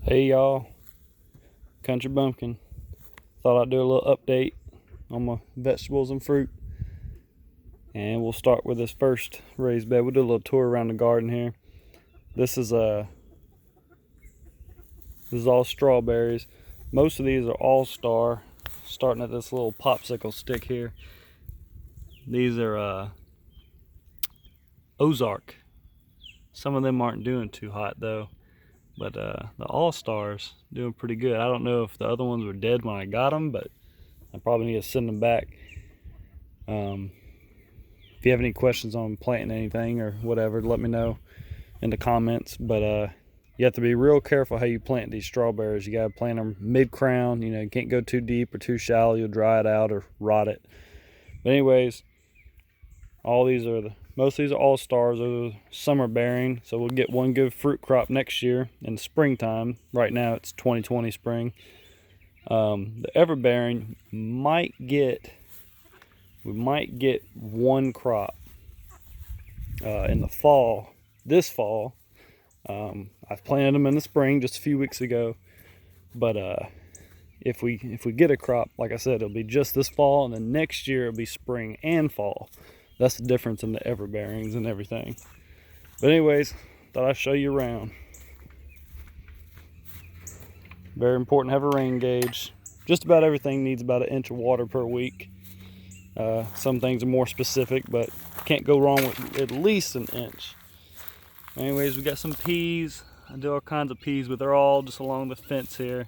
Hey y'all, Country Bumpkin. Thought I'd do a little update on my vegetables and fruit. And we'll start with this first raised bed. We'll do a little tour around the garden here. This is all strawberries. Most of these are all-star, starting at this little popsicle stick here. These are Ozark. Some of them aren't doing too hot though. But the all-stars doing pretty good. I don't know if the other ones were dead when I got them, but I probably need to send them back. If you have any questions on planting anything or whatever, let me know in the comments. But you have to be real careful how you plant these strawberries. You got to plant them mid-crown. You know, you can't go too deep or too shallow. You'll dry it out or rot it. But anyways, most of these are all-stars. Those are summer bearing, so we'll get one good fruit crop next year in the springtime. Right now it's 2020 spring. The Everbearing we might get one crop in the fall. This fall, I've planted them in the spring just a few weeks ago, but if we get a crop, like I said, it'll be just this fall, and then next year it'll be spring and fall. That's the difference in the Everbearings and everything. But anyways, thought I'd show you around. Very important to have a rain gauge. Just about everything needs about 1 inch of water per week. Some things are more specific, but can't go wrong with at least 1 inch. Anyways, we got some peas. I do all kinds of peas, but they're all just along the fence here.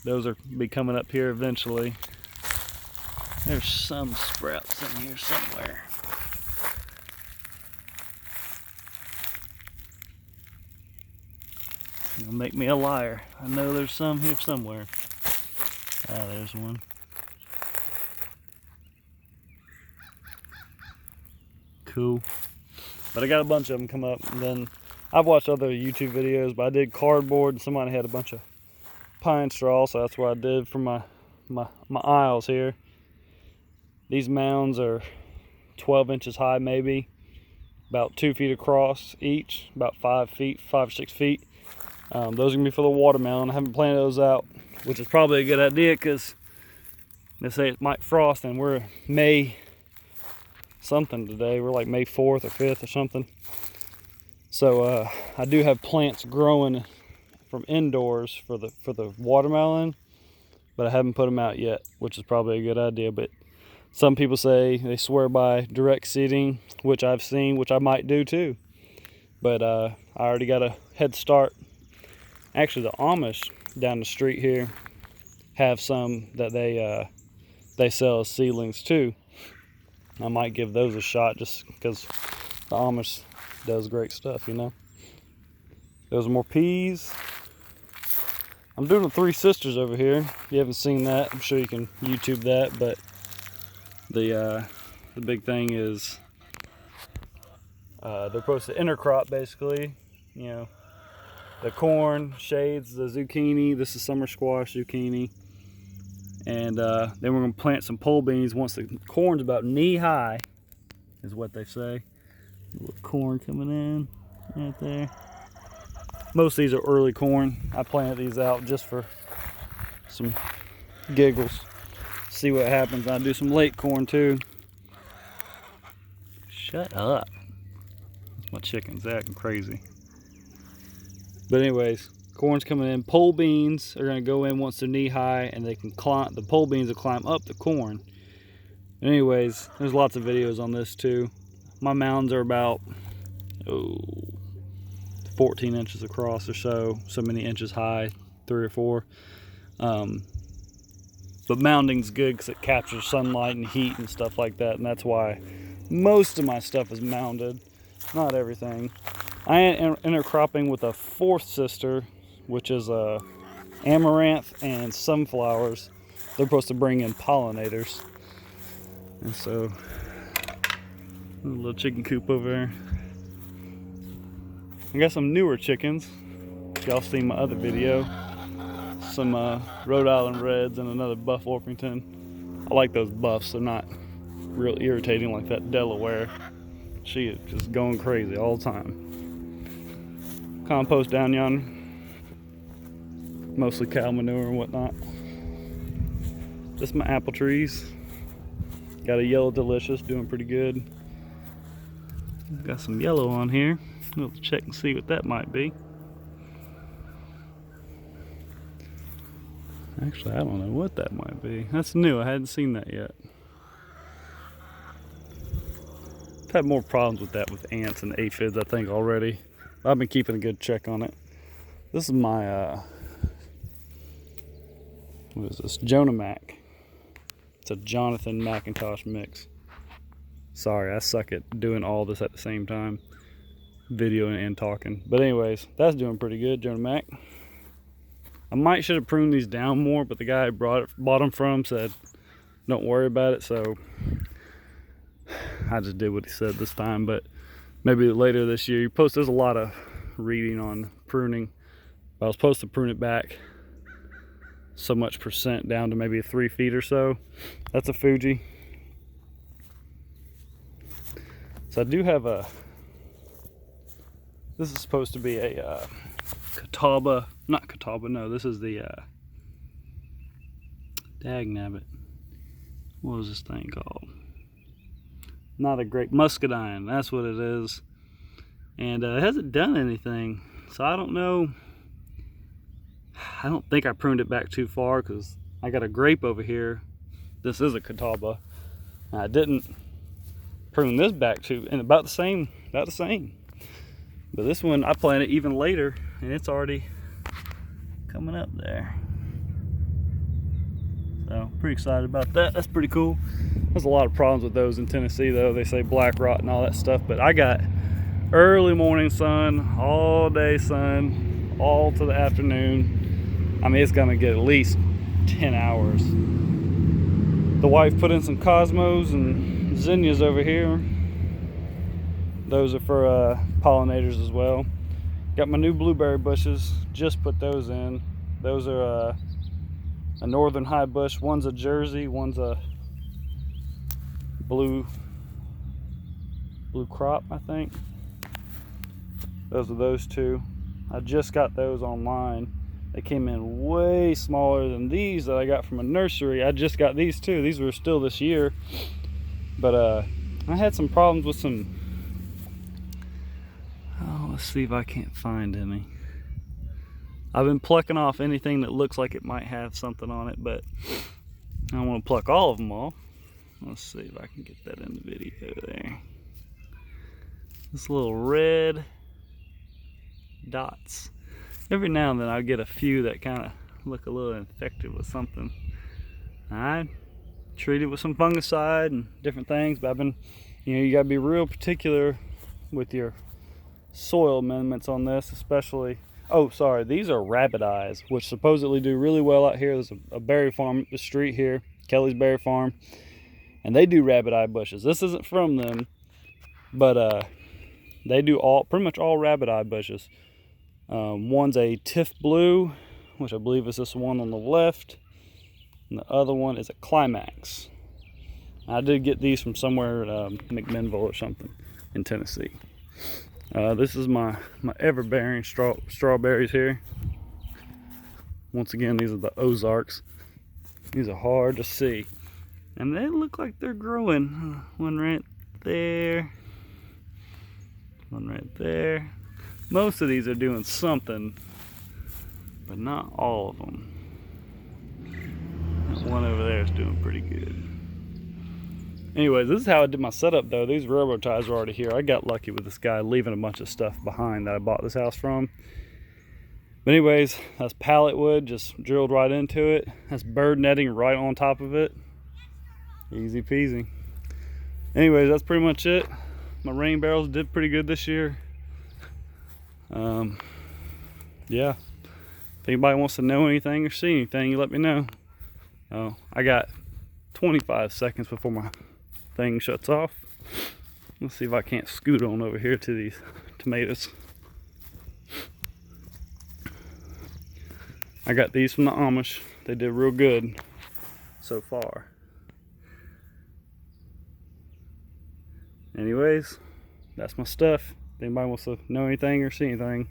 Those will be coming up here eventually. There's some sprouts in here somewhere. It'll make me a liar. I know there's some here somewhere. Ah, there's one. Cool. But I got a bunch of them come up, and then I've watched other YouTube videos, but I did cardboard, and somebody had a bunch of pine straw, so that's what I did for my aisles here. These mounds are 12 inches high, maybe about 2 feet across each, about 5 or 6 feet. Those are gonna be for the watermelon. I haven't planted those out, which is probably a good idea because they say it might frost, and we're May something today. We're like May 4th or 5th or something. So I do have plants growing from indoors for the watermelon, but I haven't put them out yet, which is probably a good idea. But some people say they swear by direct seeding, which I've seen, which I might do too. But I already got a head start. Actually, the Amish down the street here have some that they sell as seedlings too. I might give those a shot just because the Amish does great stuff, you know. Those are more peas. I'm doing the Three Sisters over here. If you haven't seen that, I'm sure you can YouTube that, but the big thing is they're supposed to intercrop, basically. You know, the corn shades the zucchini. This is summer squash zucchini, and then we're gonna plant some pole beans once the corn's about knee high, is what they say. A little corn coming in right there. Most of these are early corn. I planted these out just for some giggles. See what happens. I'll do some late corn too. Shut up. My chicken's acting crazy. But anyways, corn's coming in. Pole beans are gonna go in once they're knee high, and they can climb. The pole beans will climb up the corn. Anyways, there's lots of videos on this too. My mounds are about 14 inches across or so many inches high, 3 or 4. But mounding's good because it captures sunlight and heat and stuff like that, and that's why most of my stuff is mounded. Not everything. I am intercropping with a fourth sister, which is amaranth and sunflowers. They're supposed to bring in pollinators. And so, a little chicken coop over there. I got some newer chickens. Y'all seen my other video. Some Rhode Island Reds and another Buff Orpington. I like those buffs. They're not real irritating like that Delaware. She is just going crazy all the time. Compost down yonder. mostly cow manure and whatnot. Just my apple trees. Got a yellow delicious doing pretty good. Got some yellow on here. We'll check and see what that might be. Actually, I don't know what that might be. That's new. I hadn't seen that yet. I've had more problems with that with ants and aphids, I think, already. I've been keeping a good check on it. This is my, what is this? Jonah Mac. It's a Jonathan McIntosh mix. Sorry, I suck at doing all this at the same time. Videoing and talking. But anyways, that's doing pretty good, Jonah Mac. I should have pruned these down more, but the guy I bought them from said, don't worry about it, so I just did what he said this time. But maybe later this year, there's a lot of reading on pruning. I was supposed to prune it back so much percent down to maybe 3 feet or so. That's a Fuji. So I do have this is supposed to be a Catawba, not Catawba, no, this is the dagnabbit. What was this thing called? Not a grape, muscadine, that's what it is. And it hasn't done anything, so I don't know. I don't think I pruned it back too far because I got a grape over here. This is a Catawba. And I didn't prune this back too, and about the same. But this one I planted even later, and it's already coming up there. So pretty excited about that. That's pretty cool. There's a lot of problems with those in Tennessee though. They say black rot and all that stuff, but I got early morning sun, all day sun, all to the afternoon. I mean, it's gonna get at least 10 hours. The wife put in some cosmos and zinnias over here. Those are for pollinators as well. Got my new blueberry bushes, just put those in. Those are a northern high bush. One's a Jersey, one's a blue crop, I think. Those are those two. I just got those online. They came in way smaller than these that I got from a nursery. I just got these too. These were still this year. But I had some problems with some, let's see if I can't find any. I've been plucking off anything that looks like it might have something on it, but I don't want to pluck all of them off. Let's see if I can get that in the video there. This little red dots. Every now and then I get a few that kind of look a little infected with something. I treat it with some fungicide and different things, but I've been, you gotta be real particular with your soil amendments on this, especially. Oh, sorry, these are rabbit eyes, which supposedly do really well out here. There's a berry farm up the street here, Kelly's Berry Farm, and they do rabbit eye bushes. This isn't from them, but they do pretty much all rabbit eye bushes. One's a Tiff Blue, which I believe is this one on the left, and the other one is a Climax. I did get these from somewhere at McMinnville or something in Tennessee. This is my Everbearing Strawberries here. Once again, these are the Ozarks. These are hard to see, and they look like they're growing. One right there, one right there. Most of these are doing something, but not all of them. That one over there is doing pretty good. Anyways, this is how I did my setup though. These railroad ties are already here. I got lucky with this guy leaving a bunch of stuff behind that I bought this house from. But anyways, that's pallet wood just drilled right into it. That's bird netting right on top of it. Easy peasy. Anyways, that's pretty much it. My rain barrels did pretty good this year. Yeah, if anybody wants to know anything or see anything, you let me know. I got 25 seconds before my thing shuts off. Let's see if I can't scoot on over here to these tomatoes. I got these from the Amish. They did real good so far. Anyways, that's my stuff. If anybody wants to know anything or see anything,